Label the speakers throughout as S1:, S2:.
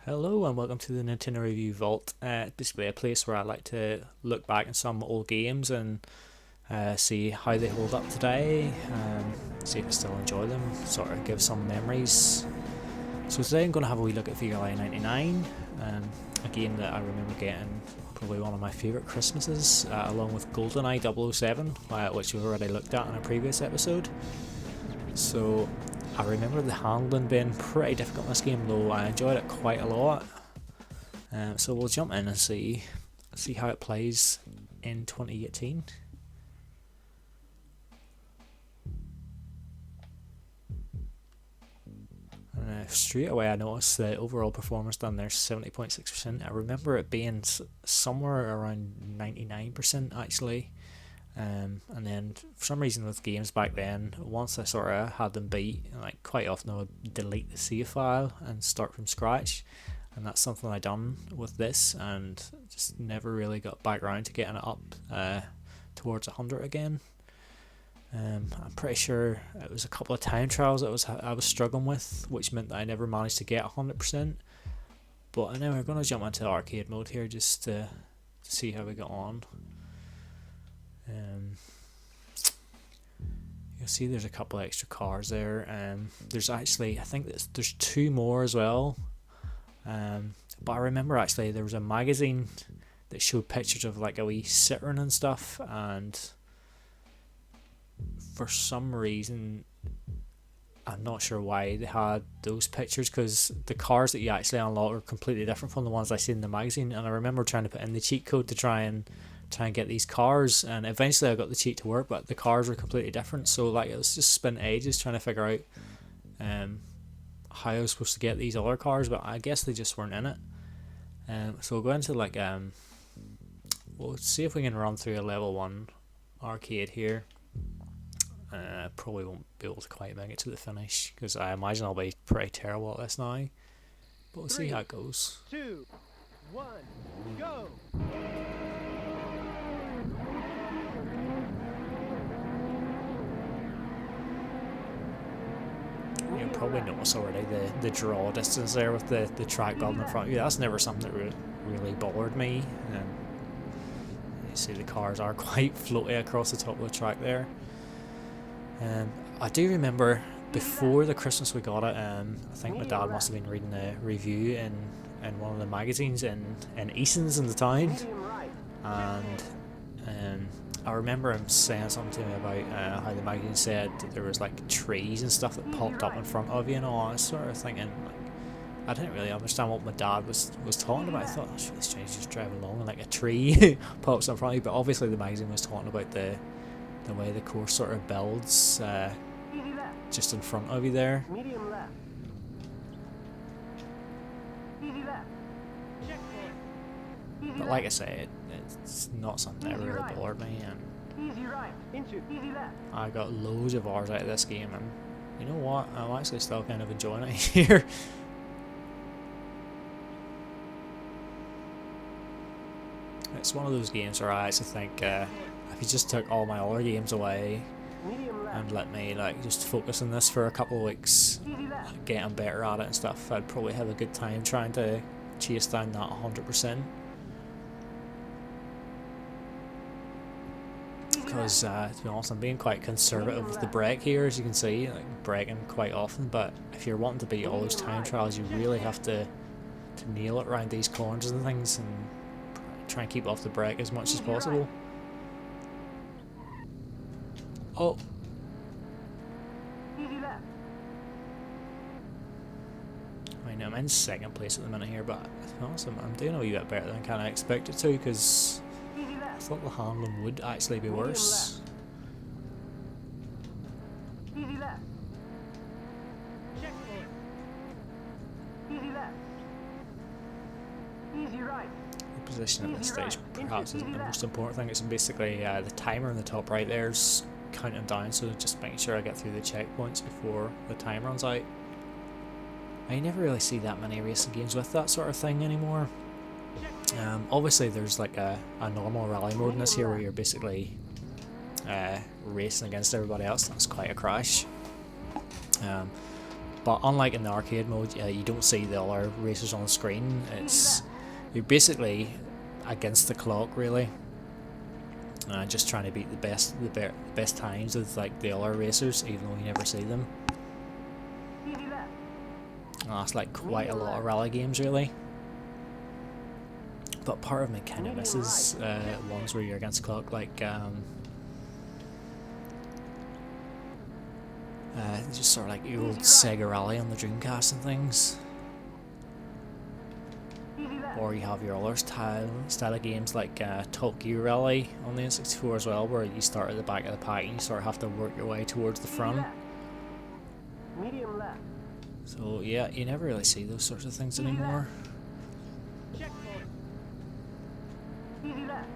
S1: Hello and welcome to the Nintendo Review Vault. Basically a place where I like to look back at some old games and see how they hold up today, see if I still enjoy them, sort of give some memories. So today I'm going to have a wee look at Figure Line 99, a game that I remember getting probably one of my favourite Christmases, along with GoldenEye 007, which we've already looked at in a previous episode. So I remember the handling being pretty difficult in this game, though I enjoyed it quite a lot. So we'll jump in and see how it plays in 2018. And straight away I noticed the overall performance down there 70.6%. I remember it being somewhere around 99% actually. And then for some reason with games back then, once I sort of had them beat, like quite often I would delete the save file and start from scratch, and that's something I done with this, and just never really got back around to getting it up towards 100 again. I'm pretty sure it was a couple of time trials that I was struggling with, which meant that I never managed to get 100%. But anyway, we're going to jump into arcade mode here just to see how we get on. You'll see there's a couple of extra cars there. There's actually, I think there's two more as well. But I remember actually there was a magazine that showed pictures of like a wee Citroen and stuff, and for some reason I'm not sure why they had those pictures, because the cars that you actually unlock are completely different from the ones I see in the magazine, and I remember trying to put in the cheat code to try and get these cars, and eventually I got the cheat to work, but the cars were completely different. So like it was just spent ages trying to figure out how I was supposed to get these other cars, but I guess they just weren't in it. So we'll go into like we'll see if we can run through a level 1 arcade here. Probably won't be able to quite make it to the finish, because I imagine I'll be pretty terrible at this now, but we'll see how it goes.
S2: 2, 1, go!
S1: You probably notice already the draw distance there with the track building in front of you. That's never something that really bothered me. You see the cars are quite floaty across the top of the track there. I do remember before the Christmas we got it, I think my dad must have been reading a review in one of the magazines in Eason's in the town, and I remember him saying something to me about how the magazine said that there was like trees and stuff that popped up in front of you, and all. I was sort of thinking, like, I didn't really understand what my dad was talking about. I thought, oh, it's really strange, just driving along and like a tree pops up in front of you. But obviously the magazine was talking about the way the course sort of builds just in front of you there.
S2: Medium left. Easy left. Checkpoint.
S1: But like I say, it's not something that really bothered me, and
S2: Easy right. Into. Easy left.
S1: I got loads of hours out of this game, and you know what? I'm actually still kind of enjoying it here. It's one of those games where I actually think if you just took all my other games away and let me like just focus on this for a couple of weeks, getting better at it and stuff, I'd probably have a good time trying to chase down that 100%. Because to be honest, I'm being quite conservative with the brake here, as you can see, like braking quite often. But if you're wanting to beat all those time trials, you really have to nail it around these corners and things, and try and keep off the brake as much as possible. Oh. I know I'm in second place at the minute here, but to be honest, I'm doing a wee bit better than I kind of expected to, because I thought the handling would actually be worse.
S2: Easy left. Checkpoint. Easy left. Easy right.
S1: The position at this stage perhaps isn't the most important thing. It's basically the timer in the top right there's counting down, so just making sure I get through the checkpoints before the time runs out. I never really see that many racing games with that sort of thing anymore. Obviously there's like a normal rally mode in this here where you're basically racing against everybody else. That's quite a crash. But unlike in the arcade mode, you don't see the other racers on the screen. It's you're basically against the clock, really, just trying to beat the best times of like the other racers, even though you never see them.
S2: Easy left.
S1: And that's like quite a lot of rally games, really. But part of me kind of misses ones where you're against the clock, like just sort of like the old Sega Rally on the Dreamcast and things.
S2: Easy left.
S1: Or you have your other style of games like Top Gear Rally on the N64 as well, where you start at the back of the pack and you sort of have to work your way towards the front.
S2: Medium left.
S1: So yeah, you never really see those sorts of things anymore.
S2: Checkpoint. Easy left.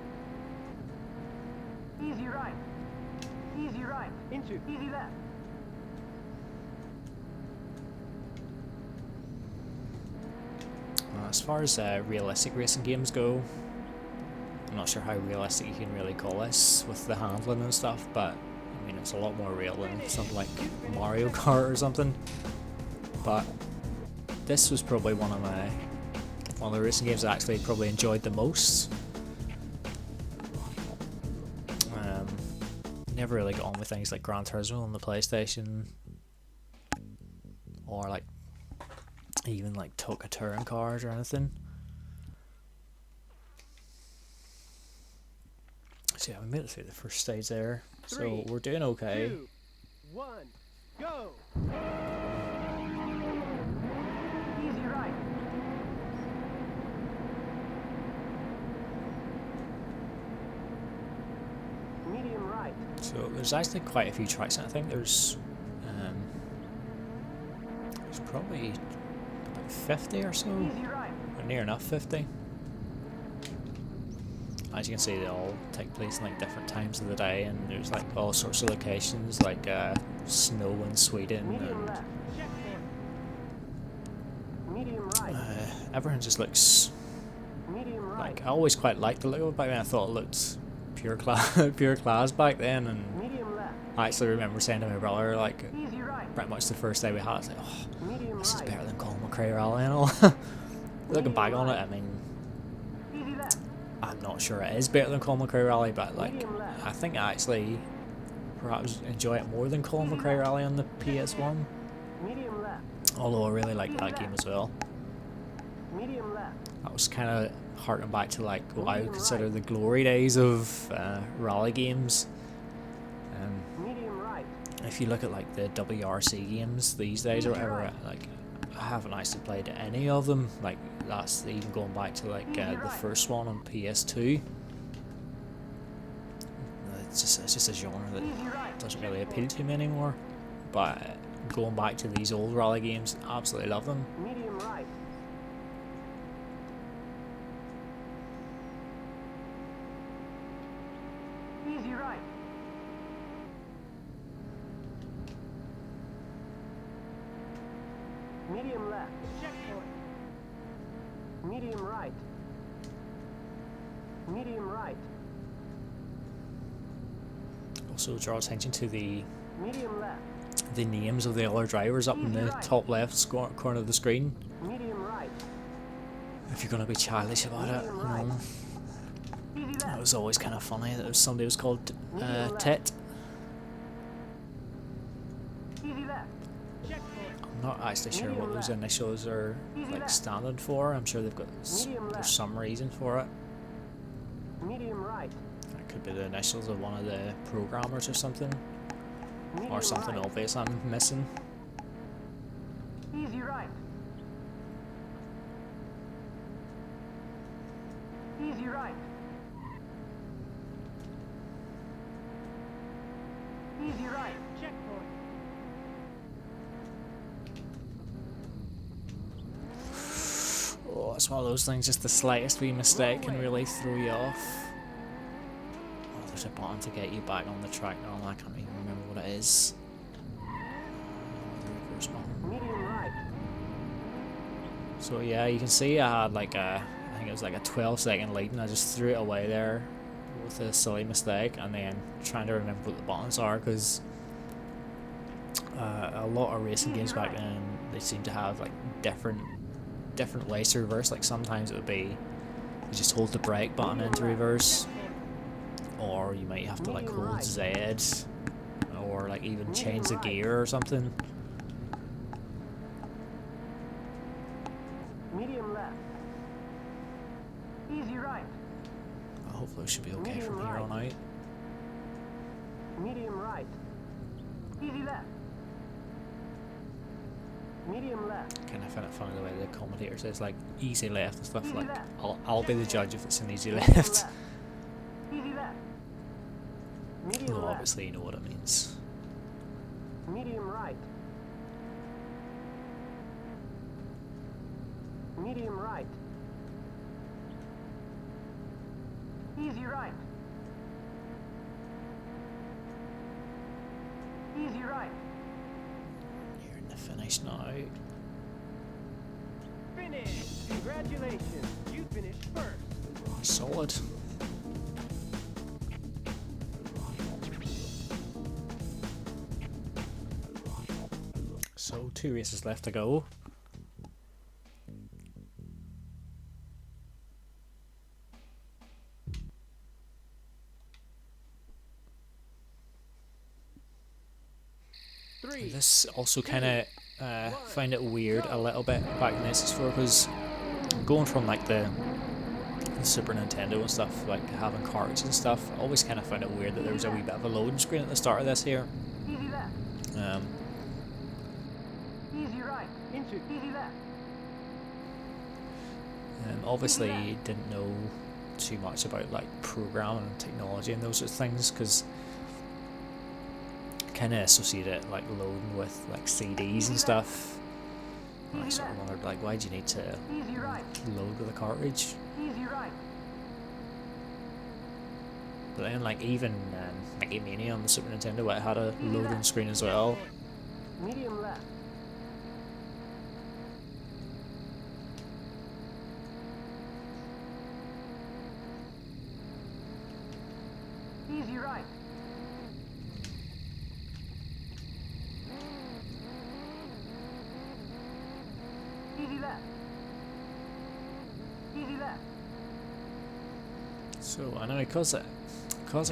S2: Easy right. Easy right. Into. Easy left.
S1: As far as realistic racing games go, I'm not sure how realistic you can really call this with the handling and stuff, but I mean it's a lot more real than something like Mario Kart or something. But this was probably one of the racing games I actually probably enjoyed the most. Never really got on with things like Gran Turismo on the PlayStation, or like even like Toka touring cars or anything. So yeah, we made it through the first stage there, so we're doing okay.
S2: 2, 1, go. Easy right. Medium right.
S1: So there's actually quite a few tracks, and I think there's probably about 50 or so,
S2: Easy right.
S1: or near enough 50. As you can see, they all take place in like different times of the day, and there's like all sorts of locations, like snow in Sweden,
S2: Medium
S1: and
S2: left. Medium right.
S1: everything just looks
S2: Medium right.
S1: like, I always quite liked the look of it back then. I thought it looked pure class back then, and
S2: Medium left.
S1: I actually remember saying to my brother, like,
S2: Easy right.
S1: pretty much the first day we had it, I was like, oh,
S2: Medium
S1: this is
S2: right.
S1: better than Colin McRae Rally and all. Looking back on it, I mean,
S2: Easy left.
S1: I'm not sure it is better than Colin McRae Rally, but like,
S2: Medium left.
S1: I think I actually perhaps enjoy it more than Colin McRae Rally on the PS1,
S2: Medium left.
S1: although I really like that game as well.
S2: Medium left.
S1: That was kind of harking back to like what I would consider the glory days of rally games.
S2: Medium right.
S1: If you look at like the WRC games these days or whatever, like I haven't actually played any of them. Like that's even going back to like the first one on PS2. It's just a genre that doesn't really appeal to me anymore. But going back to these old rally games, absolutely love them.
S2: Medium right. Easy right. Medium left. Checkpoint. Medium right. Medium right.
S1: Also draw attention to the
S2: Medium left.
S1: names of the other drivers up in the top left corner of the screen.
S2: Medium right.
S1: If you're gonna be childish about it,
S2: Medium right. Easy
S1: It
S2: left.
S1: was always kind of funny that somebody was called Tit.
S2: Easy left.
S1: I'm not actually sure what those initials are like standing for. I'm sure they've got there's some reason for it.
S2: Medium right.
S1: It could be the initials of one of the programmers or something,
S2: Medium
S1: or something
S2: right.
S1: obvious I'm missing.
S2: Easy right. Easy right. Easy right. Checkpoint.
S1: Oh, it's one of those things. Just the slightest wee mistake can really throw you off. Oh, there's a button to get you back on the track now. I can't even remember what it is. The reverse button.
S2: Medium right.
S1: So yeah, you can see I had like I think it was like a 12-second lead, and I just threw it away there with a silly mistake, and then trying to remember what the buttons are, because a lot of racing games back then they seem to have like different ways to reverse. Like sometimes it would be you just hold the brake button into reverse, or you might have to like hold Z, or like even change the gear or something.
S2: Medium left. Easy right.
S1: Hopefully it should be okay from here on out.
S2: Medium right. Easy left. Medium left.
S1: Kind of find it funny the way the commentator says like easy left and stuff.
S2: Easy
S1: Like
S2: left.
S1: I'll be the judge if it's an easy
S2: Medium
S1: left.
S2: left. Easy left. Medium
S1: Well,
S2: left.
S1: obviously you know what it means.
S2: Medium right. Medium right. Easy right. Easy right.
S1: You're in the finish now.
S2: Finish! Congratulations! You finished first.
S1: Solid. So 2 races left to go. This also kind of find it weird a little bit back in the N64 because going from like the Super Nintendo and stuff, like having cards and stuff, I always kind of found it weird that there was a wee bit of a loading screen at the start of this here.
S2: Easy left. Easy right. Into easy left.
S1: Obviously didn't know too much about like programming and technology and those sorts of things because kind of associate it like loading with like CDs and stuff. And I sort of wondered like why do you need to
S2: Easy right.
S1: load with a cartridge?
S2: Easy right.
S1: But then like even Mickey Mania on the Super Nintendo, it had a loading screen as well.
S2: Medium left. Easy right. Easy left. Easy left.
S1: So I know because I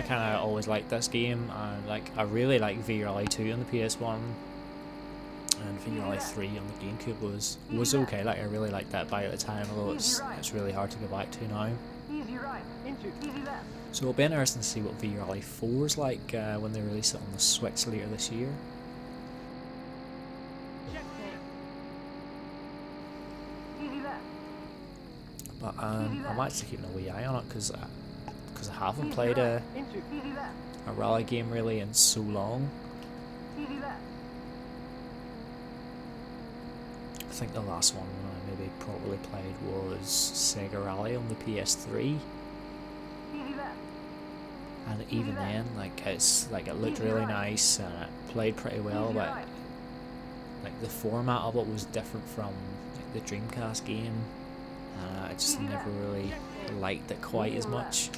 S1: kind of always liked this game, and like I really like V Rally 2 on the PS1 and V Rally 3 on the GameCube was okay. Like I really liked that by the time, although it's really hard to go back to now.
S2: Easy right. Into easy left.
S1: So it'll be interesting to see what V Rally 4 is like when they release it on the Switch later this year.
S2: Easy left.
S1: But I'm actually keeping a wee eye on it because I haven't played a
S2: Into easy left.
S1: rally game really in so long.
S2: Easy left.
S1: I think the last one I maybe probably played was Sega Rally on the PS3.
S2: Easy left.
S1: And even then, like it looked really nice and it played pretty well,
S2: Easy
S1: but
S2: right.
S1: like the format of it was different from like the Dreamcast game. I just never really liked it quite as much.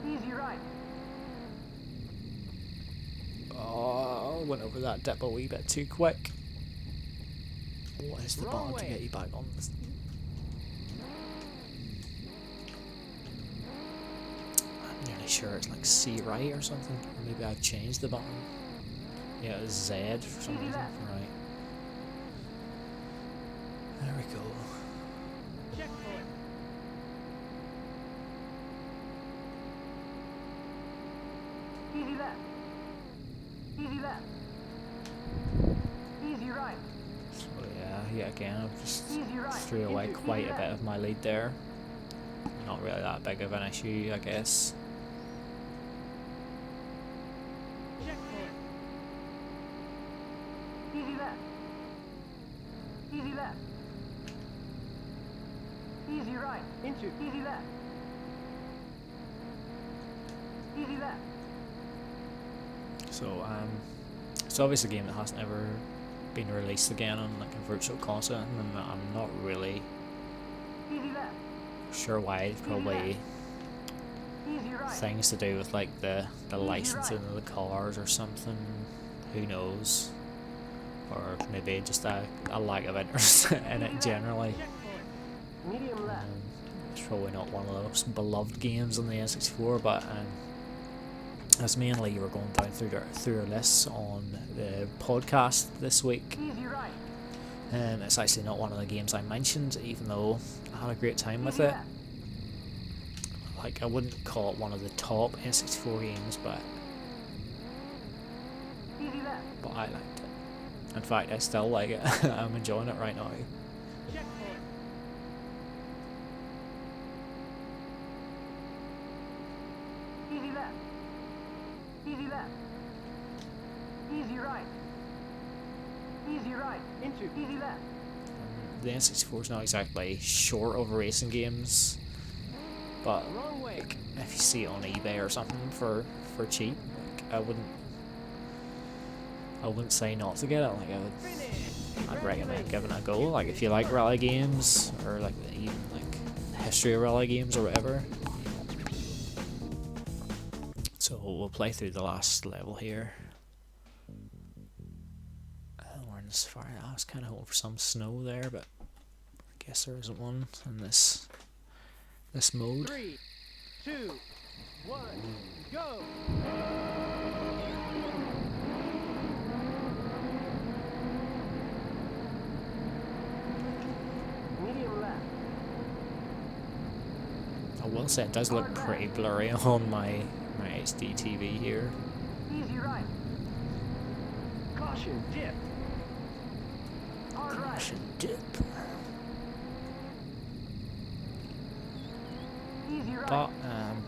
S2: Easy right.
S1: Oh, went over that dip a wee bit too quick. What is the
S2: Wrong
S1: button to
S2: way.
S1: get you back on this? I'm nearly sure it's like C right or something. Or maybe I've changed the button. Yeah, it's Z for some reason. Right. There we go.
S2: Checkpoint. Easy left. Easy left. Easy right.
S1: So yeah, again, I've just
S2: Easy right.
S1: threw away
S2: Into
S1: quite
S2: easy
S1: a bit
S2: left.
S1: of my lead there. Not really that big of an issue, I guess.
S2: Checkpoint. Easy left. Easy left. Easy right. Into easy left. Easy left.
S1: So it's obviously a game that hasn't ever been released again on like a virtual console, and I'm not really
S2: Easy left.
S1: sure why. They've probably
S2: Easy right.
S1: things to do with like the licensing of the cars or something. Who knows? Or maybe just a lack of interest in it generally.
S2: Medium left.
S1: It's probably not one of the most beloved games on the N64, but as me and Lee were going down through our lists on the podcast this week,
S2: Easy right.
S1: it's actually not one of the games I mentioned, even though I had a great time with it. Like, I wouldn't call it one of the top N64 games, but
S2: Easy left.
S1: I liked it. In fact, I still like it. I'm enjoying it right now.
S2: Checkpoint. Easy left. Easy left. Easy right. Easy right. Into. Easy left.
S1: The N64 is not exactly short of racing games, but
S2: Wrong way.
S1: like, if you see it on eBay or something for cheap, like, I wouldn't say not to get it. Like, I'd recommend giving it a go. Like, if you like rally games, or like even like history of rally games or whatever. So we'll play through the last level here. We're in the safari. I was kind of hoping for some snow there, but I guess there isn't one in this mode.
S2: 3, 2, 1, go. Medium left.
S1: I will say it does look pretty blurry on my HD TV here.
S2: Easy right. Caution, dip. Hard right.
S1: Caution dip.
S2: Easy right.
S1: But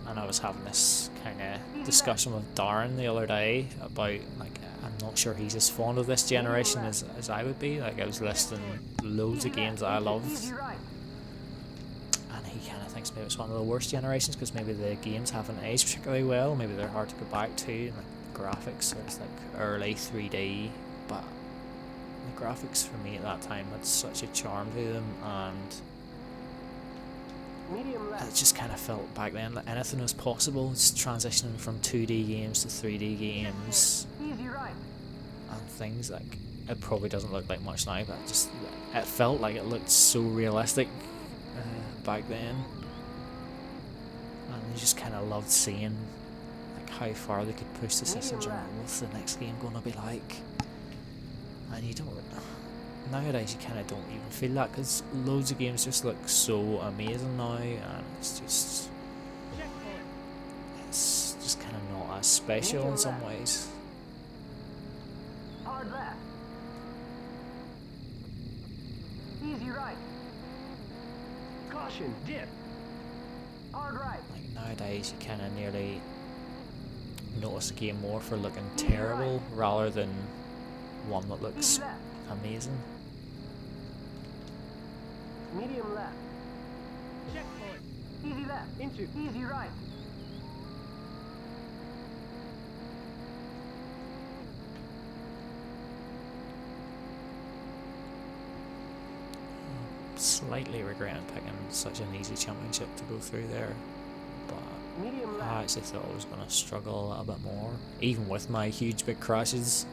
S1: and I was having this kind of discussion with Darren the other day about, like, I'm not sure he's as fond of this generation as I would be. Like, I was listing loads of games that I loved,
S2: Easy right.
S1: and he kind of thinks maybe it's one of the worst generations because maybe the games haven't aged particularly well. Maybe they're hard to go back to, and like graphics, there's like early 3D, but the graphics for me at that time had such a charm to them, and
S2: Medium
S1: it
S2: left.
S1: just kind of felt back then that anything was possible. Just transitioning from 2D games to 3D games
S2: Easy right.
S1: and things like, it probably doesn't look like much now, but it felt like it looked so realistic back then, and you just kind of loved seeing like how far they could push the systems around. What's the next game going to be like? And you don't. Nowadays, you kind of don't even feel that because loads of games just look so amazing now, and it's just kind of not as special in some ways.
S2: Hard left. Easy right. Caution, dip. Hard right.
S1: Like nowadays, you kind of nearly notice a game more for looking terrible rather than one that looks
S2: Easy left.
S1: amazing.
S2: Medium left. Checkpoint. Easy left. Into. Easy right.
S1: Slightly regretting picking such an easy championship to go through there, but
S2: Medium left.
S1: I actually thought I was going to struggle a little bit more, even with my huge big crashes.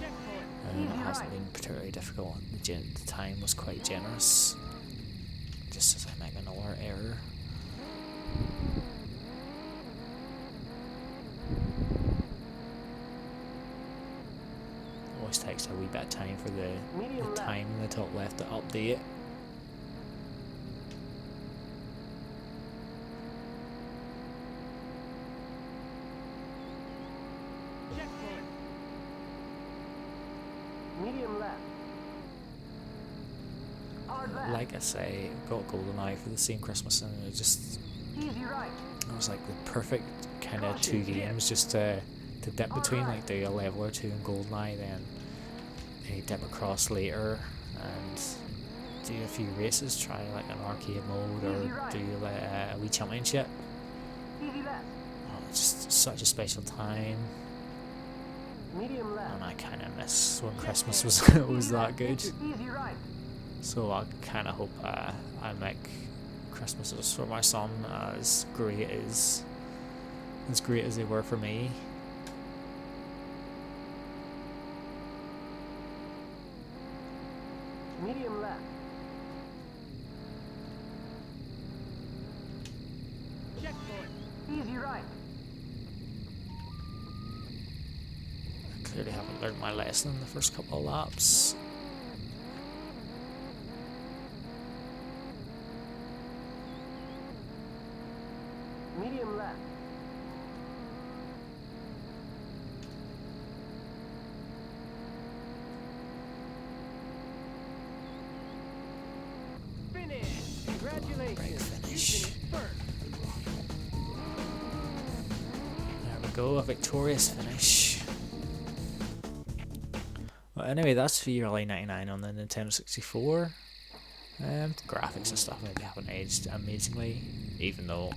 S2: Checkpoint.
S1: It hasn't been particularly difficult. The time was quite generous, just as I make another error. Always takes a wee bit of time for the time in the top left to update.
S2: Checkpoint. Medium left. Hard left.
S1: Like I say, got GoldenEye for the same Christmas, and
S2: Easy right.
S1: it was like the perfect kind of two games just to dip between, like do a level or two in GoldenEye, then dip across later and do a few races, try like an arcade mode or do like a wee championship.
S2: Easy left.
S1: Oh, it's just such a special time,
S2: Medium left.
S1: and I kind of miss when Christmas was that good.
S2: Easy right.
S1: So I kind of hope I make Christmases for my son as great as as great as they were for me.
S2: Medium left. Checkpoint. Easy right.
S1: I clearly haven't learned my lesson in the first couple of laps.
S2: Medium left. Finish! Congratulations!
S1: Great finish.
S2: You finished first.
S1: There we go, a victorious finish. Well, anyway, that's for Early 99 on the Nintendo 64. The graphics and stuff maybe haven't aged amazingly, even though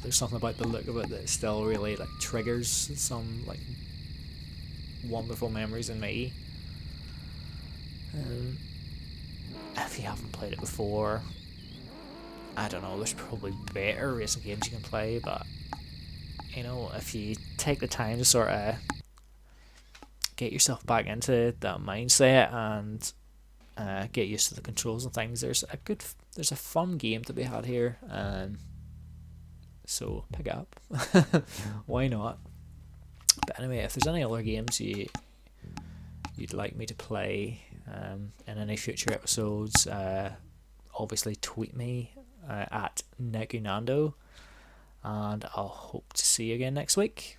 S1: there's something about the look of it that still really like triggers some like wonderful memories in me. If you haven't played it before, I don't know, there's probably better racing games you can play, but you know, if you take the time to sort of get yourself back into that mindset and get used to the controls and things, there's a fun game to be had here, so pick it up. Why not? But anyway, if there's any other games you'd like me to play in any future episodes, obviously tweet me at Negunando, and I'll hope to see you again next week.